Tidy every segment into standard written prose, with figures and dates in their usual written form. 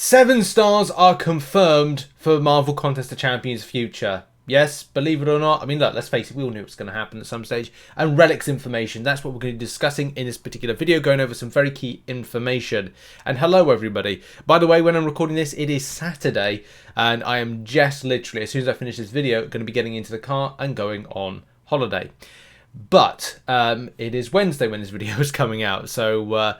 7 stars are confirmed for Marvel Contest of Champions future. Yes, believe it or not. I mean, look, let's face it, we all knew it was going to happen at some stage. And Relics information, that's what we're going to be discussing in this particular video, going over some very key information. And hello, everybody. By the way, when I'm recording this, it is Saturday, and I am just literally, as soon as I finish this video, going to be getting into the car and going on holiday. But it is Wednesday when this video is coming out, so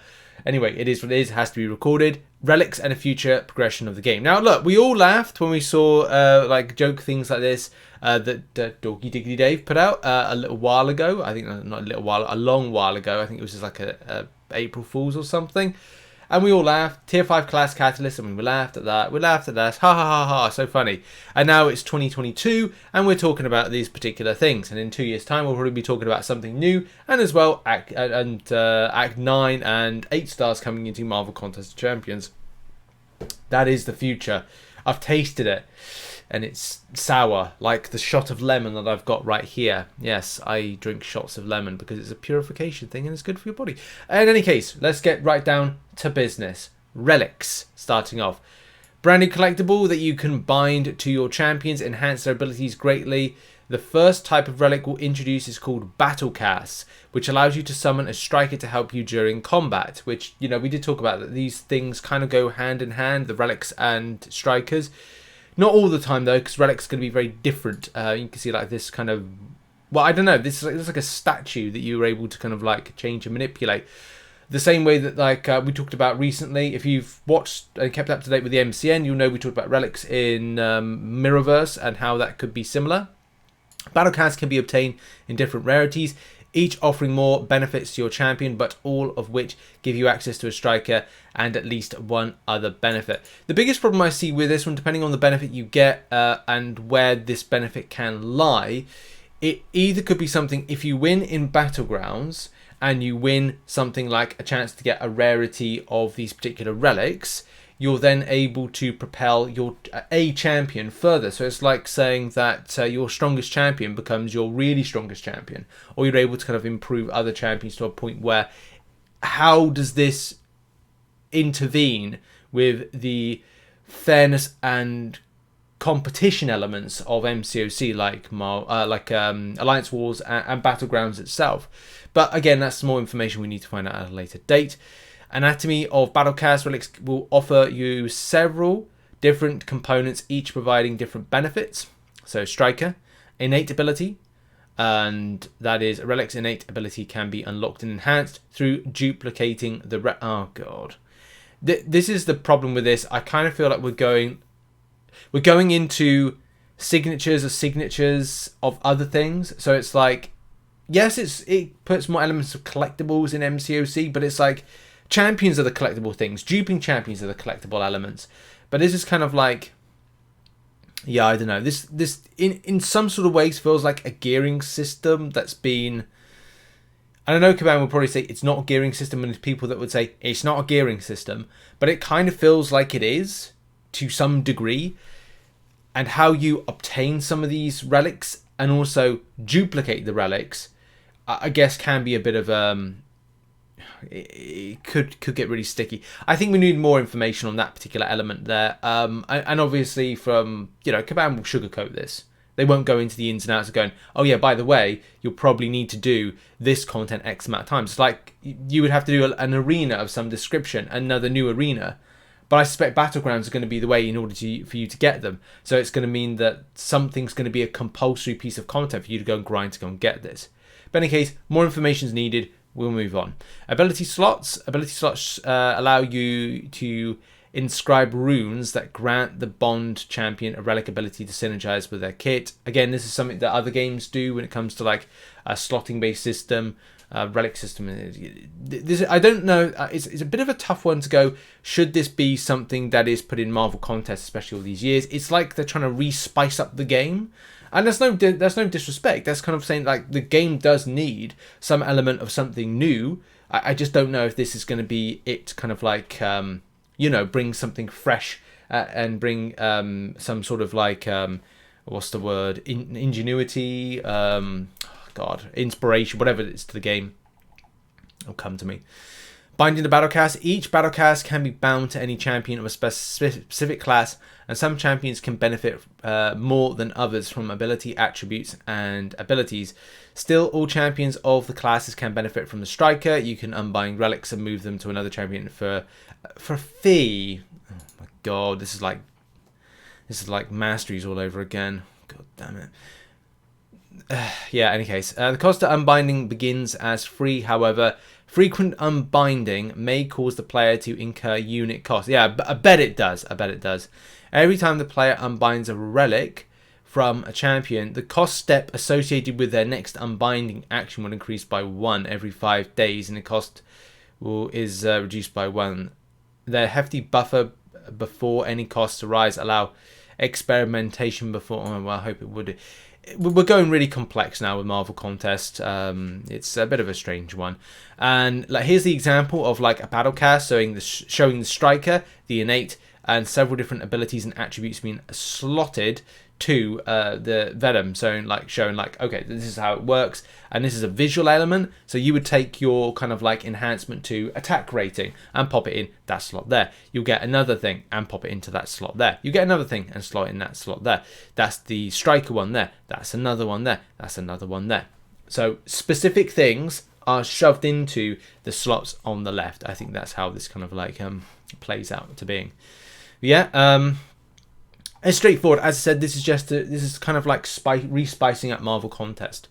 anyway, it is what it is. It has to be recorded. Relics and a future progression of the game. Now, look, we all laughed when we saw like joke things like this that Doggy Diggity Dave put out a little while ago. I think not a little while, a long while ago. I think it was just like a April Fool's or something. And we all laughed. Tier 5 class catalyst. I mean, we laughed at that. We laughed at that. Ha ha ha ha. So funny. And now it's 2022 and we're talking about these particular things. And in 2 years' time, we'll probably be talking about something new. And as well, Act 9 and 8 stars coming into Marvel Contest of Champions. That is the future. I've tasted it. And it's sour, like the shot of lemon that I've got right here. Yes, I drink shots of lemon because it's a purification thing and it's good for your body. In any case, let's get right down to business. Relics, starting off. Brand new collectible that you can bind to your champions, enhance their abilities greatly. The first type of relic we'll introduce is called Battle Cast, which allows you to summon a striker to help you during combat, which, you know, we did talk about that these things kind of go hand in hand, the relics and strikers. Not all the time, though, because Relic's going to be very different. You can see like this kind of... Well, I don't know. This is like a statue that you were able to kind of like change and manipulate. The same way that like we talked about recently. If you've watched and kept up to date with the MCN, you'll know we talked about Relics in Mirrorverse and how that could be similar. Battle Cards can be obtained in different rarities, each offering more benefits to your champion, but all of which give you access to a striker and at least one other benefit. The biggest problem I see with this one, depending on the benefit you get and where this benefit can lie, it either could be something, if you win in Battlegrounds and you win something like a chance to get a rarity of these particular relics, you're then able to propel your a champion further. So it's like saying that your strongest champion becomes your really strongest champion, or you're able to kind of improve other champions to a point where, how does this intervene with the fairness and competition elements of MCOC, like Alliance Wars and Battlegrounds itself? But again, that's more information we need to find out at a later date. Anatomy of Battlecast Relics will offer you several different components, each providing different benefits. So Striker, innate ability, and that is Relic's innate ability can be unlocked and enhanced through duplicating the oh god. This is the problem with this. I kind of feel like we're going into signatures of other things. So it's like, yes, it puts more elements of collectibles in MCOC, but it's like champions are the collectible things. Duping champions are the collectible elements. But this is kind of like, yeah, I don't know. This in some sort of ways feels like a gearing system that's been... I don't know, Caban will probably say it's not a gearing system, and there's people that would say it's not a gearing system. But it kind of feels like it is, to some degree. And how you obtain some of these relics and also duplicate the relics, I guess can be a bit of... it could get really sticky. I think we need more information on that particular element there. And obviously from, you know, Caban will sugarcoat this. They won't go into the ins and outs of going, oh yeah, by the way, you'll probably need to do this content X amount of times. It's like you would have to do an arena of some description, another new arena. But I suspect Battlegrounds are going to be the way in order for you to get them. So it's going to mean that something's going to be a compulsory piece of content for you to go and grind to go and get this. But in any case, more information is needed. We'll move on. Ability slots. Ability slots allow you to inscribe runes that grant the Bond champion a relic ability to synergize with their kit. Again, this is something that other games do when it comes to like a slotting based system, relic system. This, I don't know. It's a bit of a tough one to go. Should this be something that is put in Marvel Contest, especially all these years? It's like they're trying to re-spice up the game. And there's no disrespect. That's kind of saying like the game does need some element of something new. I just don't know if this is going to be it. Kind of like you know, bring something fresh and bring some sort of like what's the word? Ingenuity, God, inspiration, whatever it is to the game. It'll come to me. Binding the battle cast. Each battle cast can be bound to any champion of a specific class, and some champions can benefit more than others from ability, attributes, and abilities. Still, all champions of the classes can benefit from the striker. You can unbind relics and move them to another champion for a fee. Oh my god, this is like masteries all over again. God damn it. Yeah, any case. The cost of unbinding begins as free, however, frequent unbinding may cause the player to incur unit cost. Yeah, I bet it does. I bet it does. Every time the player unbinds a relic from a champion, the cost step associated with their next unbinding action will increase by 1 every 5 days, and the cost is reduced by 1. The hefty buffer before any costs arise allow experimentation before. Oh, well, I hope it would. We're going really complex now with Marvel Contest. It's a bit of a strange one. And like, here's the example of like a battle cast showing the striker, the innate, and several different abilities and attributes being slotted to the Venom. So showing like, okay, this is how it works, and this is a visual element. So you would take your kind of like enhancement to attack rating and pop it in that slot there. You'll get another thing and pop it into that slot there. You get another thing and slot in that slot there. That's the striker one there. That's another one there. That's another one there. So specific things are shoved into the slots on the left. I think that's how this kind of like plays out to being. Yeah. It's straightforward. As I said, this is kind of like respicing up Marvel Contest,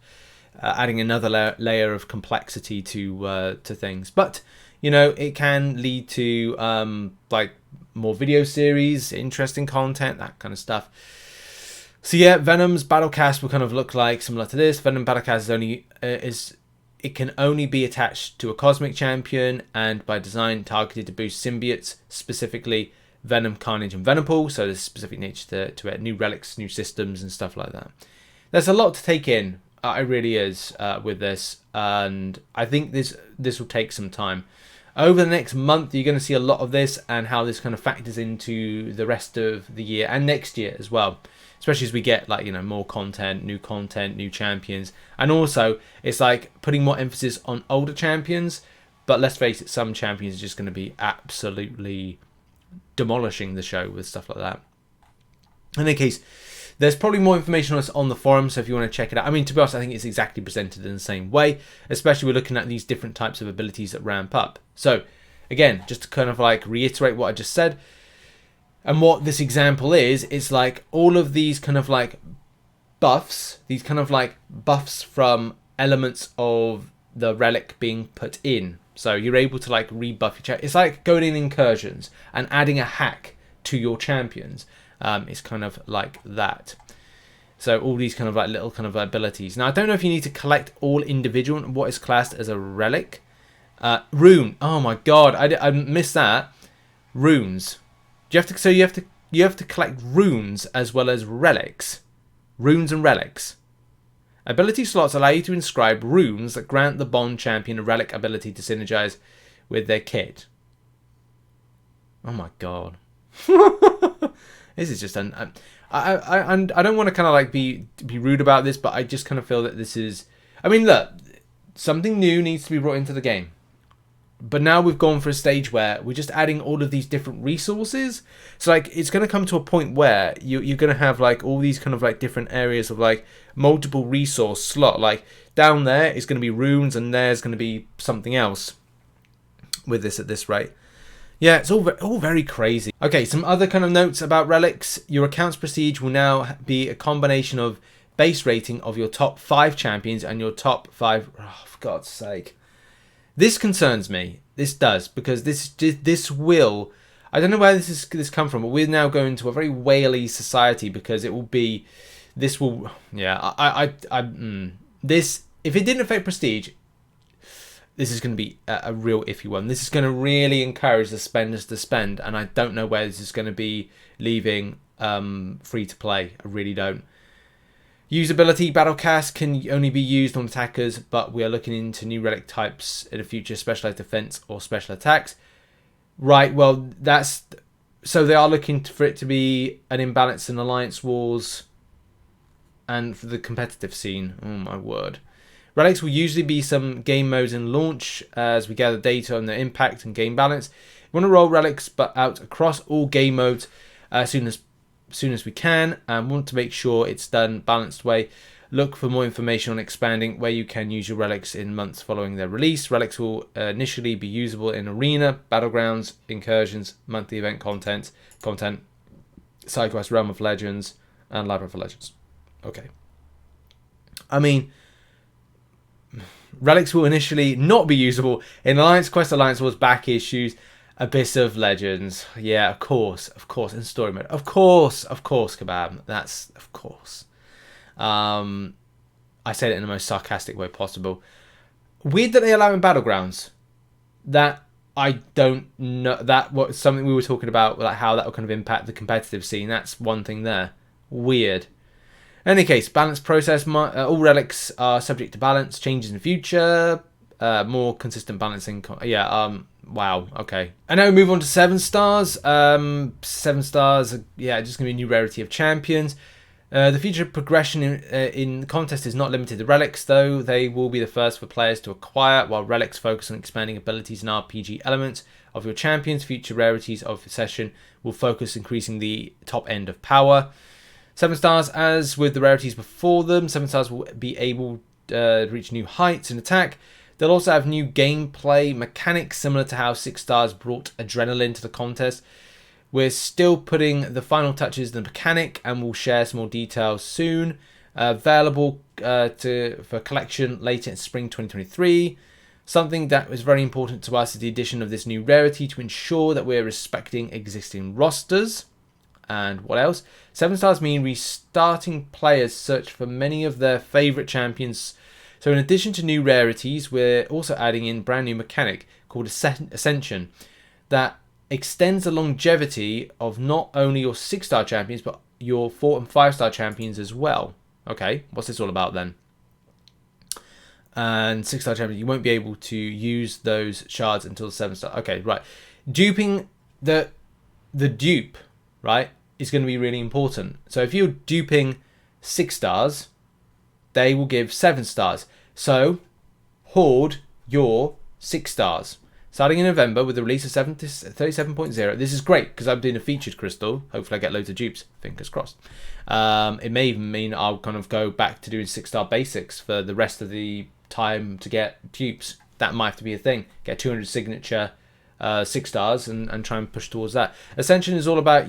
adding another layer of complexity to things. But you know, it can lead to like more video series, interesting content, that kind of stuff. So yeah, Venom's Battlecast will kind of look like similar to this. Venom Battlecast it can only be attached to a cosmic champion, and by design targeted to boost symbiotes, specifically Venom, Carnage, and Venompool. So there's specific nature to it, new relics, new systems, and stuff like that. There's a lot to take in. It really is with this, and I think this will take some time. Over the next month, you're going to see a lot of this and how this kind of factors into the rest of the year and next year as well. Especially as we get like, you know, more content, new champions, and also it's like putting more emphasis on older champions. But let's face it, some champions are just going to be absolutely demolishing the show with stuff like that. In any case, there's probably more information on this on the forum, so if you want to check it out. I mean, to be honest, I think it's exactly presented in the same way, especially we're looking at these different types of abilities that ramp up. So again, just to kind of like reiterate what I just said, and what this example is, it's like all of these kind of like buffs, these kind of like buffs from elements of the relic being put in. So you're able to like rebuff your champion. It's like going in incursions and adding a hack to your champions. It's kind of like that. So all these kind of like little kind of abilities. Now I don't know if you need to collect all individual what is classed as a relic. Rune. Oh my god, I missed that. Runes. Do you have to? So you have to collect runes as well as relics. Runes and relics. Ability slots allow you to inscribe runes that grant the Bond champion a relic ability to synergize with their kit. Oh my god. This is just I don't want to kind of like be rude about this, but I just kind of feel that this is, I mean, look, something new needs to be brought into the game. But now we've gone for a stage where we're just adding all of these different resources. So like it's going to come to a point where you're going to have like all these kind of like different areas of like multiple resource slot. Like down there is going to be runes, and there's going to be something else with this at this rate. Yeah, it's all very crazy. Okay, some other kind of notes about relics. Your account's prestige will now be a combination of base rating of your top 5 champions and your top 5. Oh, for God's sake. This concerns me. This does, because this will. I don't know where this come from, but we're now going to a very whaley society, because it will be. This will. Yeah. This, if it didn't affect prestige, this is going to be a real iffy one. This is going to really encourage the spenders to spend, and I don't know where this is going to be leaving free to play. I really don't. Usability, Battlecast can only be used on attackers, but we are looking into new relic types in the future, specialized defense or special attacks. Right, well, that's... So they are looking for it to be an imbalance in alliance wars and for the competitive scene. Oh my word. Relics will usually be some game modes in launch as we gather data on their impact and game balance. We want to roll Relics but out across all game modes as soon as we can, and want to make sure it's done balanced way. Look for more information on expanding where you can use your relics in months following their release. Relics will initially be usable in arena, battlegrounds, incursions, monthly event content, side quest, realm of legends, and labyrinth of legends. Okay. I mean, relics will initially not be usable in Alliance Quest, Alliance Wars back issues, Abyss of Legends. Yeah, of course, in story mode. Of course, Kebab. That's of course. I said it in the most sarcastic way possible. Weird that they allow in battlegrounds. That I don't know. That was something we were talking about, like how that will kind of impact the competitive scene. That's one thing there. Weird. In any case, balance process. All relics are subject to balance changes in the future. More consistent balancing. Wow. Okay. And now we move on to 7 stars. 7 stars. Yeah, just gonna be a new rarity of champions. The future progression in the contest is not limited to relics, though. They will be the first for players to acquire, while relics focus on expanding abilities and RPG elements of your champions. Future rarities of the session will focus increasing the top end of power. 7 stars, as with the rarities before them, 7 stars will be able to reach new heights in attack. They'll also have new gameplay mechanics, similar to how 6 stars brought adrenaline to the contest. We're still putting the final touches in the mechanic, and we'll share some more details soon. Available for collection later in spring 2023. Something that was very important to us is the addition of this new rarity to ensure that we're respecting existing rosters. And what else? 7 stars mean restarting players search for many of their favourite champions. So in addition to new rarities, we're also adding in a brand new mechanic called Ascension that extends the longevity of not only your 6-star champions, but your 4 and 5-star champions as well. Okay, what's this all about then? And 6-star champions, you won't be able to use those shards until 7-star. Okay, right. Duping the dupe, right, is going to be really important. So if you're duping 6 stars, they will give 7 stars. So hoard your 6 stars. Starting in November with the release of 37.0. This is great because I'm doing a featured crystal. Hopefully I get loads of dupes. Fingers crossed. It may even mean I'll kind of go back to doing 6-star basics for the rest of the time to get dupes. That might have to be a thing. Get 200 signature 6 stars and try and push towards that. Ascension is all about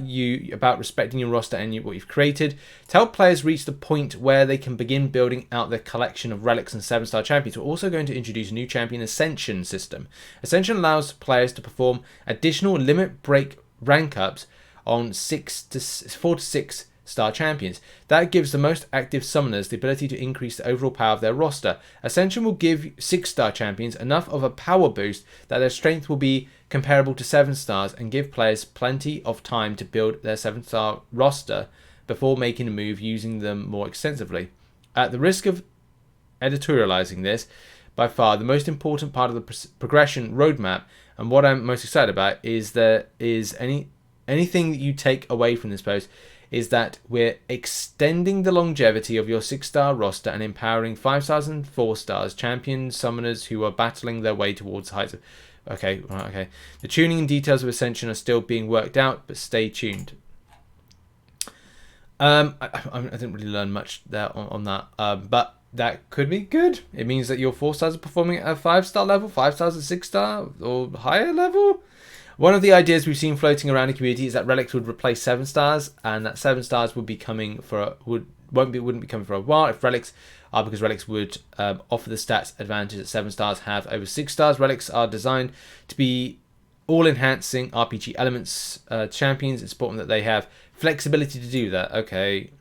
respecting your roster and what you've created to help players reach the point where they can begin building out their collection of relics and 7-star champions. We're also going to introduce a new champion Ascension system. Ascension allows players to perform additional limit break rank ups on 4 to 6 star champions. That gives the most active summoners the ability to increase the overall power of their roster. Ascension will give 6-star champions enough of a power boost that their strength will be comparable to 7 stars and give players plenty of time to build their 7-star roster before making a move using them more extensively. At the risk of editorializing this, by far the most important part of the progression roadmap and what I'm most excited about is anything that you take away from this post is that we're extending the longevity of your 6-star roster and empowering 5 stars and 4 stars champion summoners who are battling their way towards heights of... Okay. The tuning and details of Ascension are still being worked out, but stay tuned. I didn't really learn much there on that, but that could be good. It means that your 4 stars are performing at a 5-star level, 5 stars at 6-star or higher level. One of the ideas we've seen floating around the community is that relics would replace 7 stars, and that 7 stars would be coming for wouldn't be coming for a while if relics are, because relics would offer the stats advantage that 7 stars have over 6 stars. Relics are designed to be all enhancing RPG elements champions. It's important that they have flexibility to do that. Okay.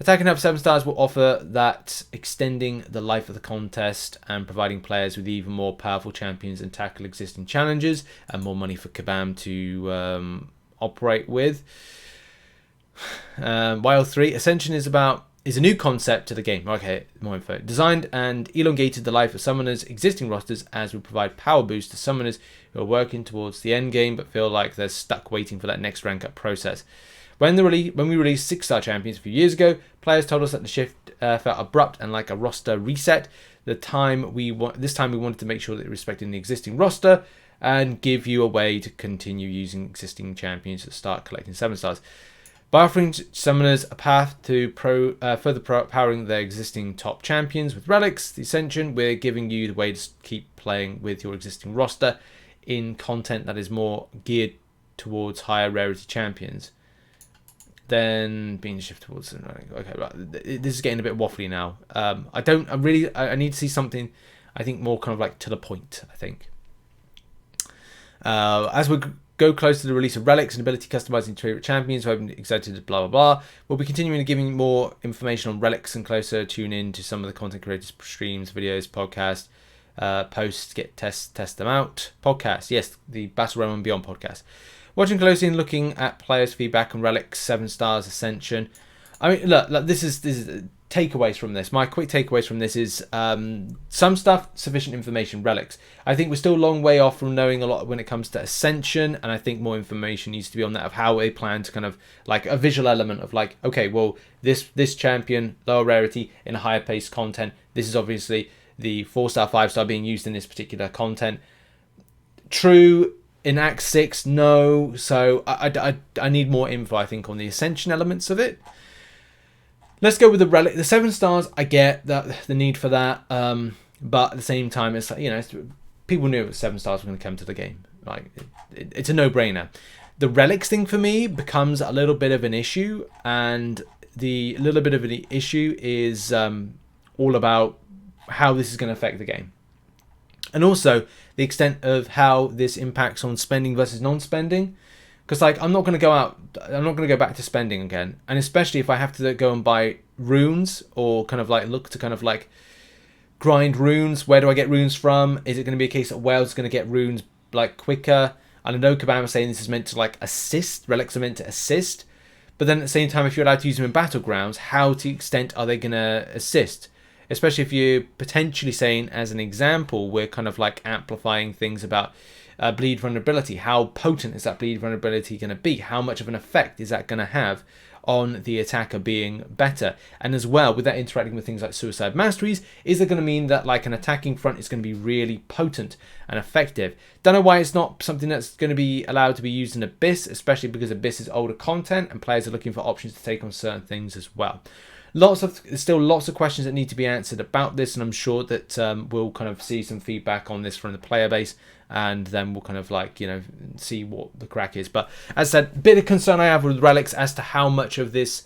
Attack and Help 7 stars will offer that, extending the life of the contest and providing players with even more powerful champions and tackle existing challenges and more money for Kabam to operate with. Wild 3 Ascension is a new concept to the game. Okay, more info. Designed and elongated the life of summoners' existing rosters as we provide power boosts to summoners who are working towards the end game but feel like they're stuck waiting for that next rank up process. When we released 6-star champions a few years ago, players told us that the shift felt abrupt and like a roster reset. This time we wanted to make sure that it respected the existing roster and give you a way to continue using existing champions to start collecting 7-stars. By offering summoners a path to further powering their existing top champions with Relics, the Ascension, we're giving you the way to keep playing with your existing roster in content that is more geared towards higher rarity champions. Then being the shift towards... Okay, right. This is getting a bit waffly now. I need to see something, I think, more kind of like to the point, I think. As we go close to the release of Relics and ability customizing to favorite champions, we're excited to blah blah blah. We'll be continuing to giving more information on Relics and closer tune in to some of the content creators' streams, videos, podcasts, posts, test them out. Podcasts, yes, the Battle Realm and Beyond podcast. Watching closely and looking at players' feedback on Relics, 7 Stars, Ascension. I mean, look, this is takeaways from this. My quick takeaways from this is some stuff, sufficient information, Relics. I think we're still a long way off from knowing a lot when it comes to Ascension, and I think more information needs to be on that of how they plan to kind of like a visual element of like, okay, well, this champion, lower rarity in a higher paced content. This is obviously the 4-star, 5-star being used in this particular content. True. In Act 6, no. So I need more info, I think, on the Ascension elements of it. Let's go with the Relic. The 7 stars, I get that the need for that. But at the same time, it's like, you know, people knew that 7 stars were going to come to the game. Like, it's a no-brainer. The Relics thing for me becomes a little bit of an issue, and the little bit of an issue is all about how this is going to affect the game. And also the extent of how this impacts on spending versus non-spending. Because like I'm not going to go back to spending again. And especially if I have to go and buy runes or kind of like look to kind of like grind runes. Where do I get runes from? Is it going to be a case that Wales is going to get runes like quicker? And I know Kabam is saying this is meant to like assist. Relics are meant to assist. But then at the same time, if you're allowed to use them in battlegrounds, how to extent are they going to assist? Especially if you're potentially saying, as an example, we're kind of like amplifying things about bleed vulnerability. How potent is that bleed vulnerability going to be? How much of an effect is that going to have on the attacker being better? And as well, with that interacting with things like suicide masteries, is it going to mean that like an attacking front is going to be really potent and effective? Don't know why it's not something that's going to be allowed to be used in Abyss, especially because Abyss is older content and players are looking for options to take on certain things as well. Still lots of questions that need to be answered about this, and I'm sure that we'll kind of see some feedback on this from the player base, and then we'll kind of like, you know, see what the crack is. But as I said, a bit of concern I have with Relics as to how much of this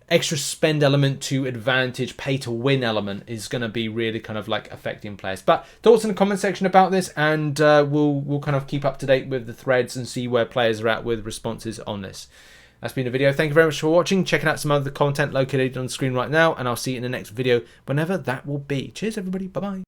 extra spend element to advantage pay to win element is going to be really kind of like affecting players. But thoughts in the comment section about this, and we'll kind of keep up to date with the threads and see where players are at with responses on this. That's been the video. Thank you very much for watching. Checking out some other content located on the screen right now, and I'll see you in the next video whenever that will be. Cheers, everybody. Bye-bye.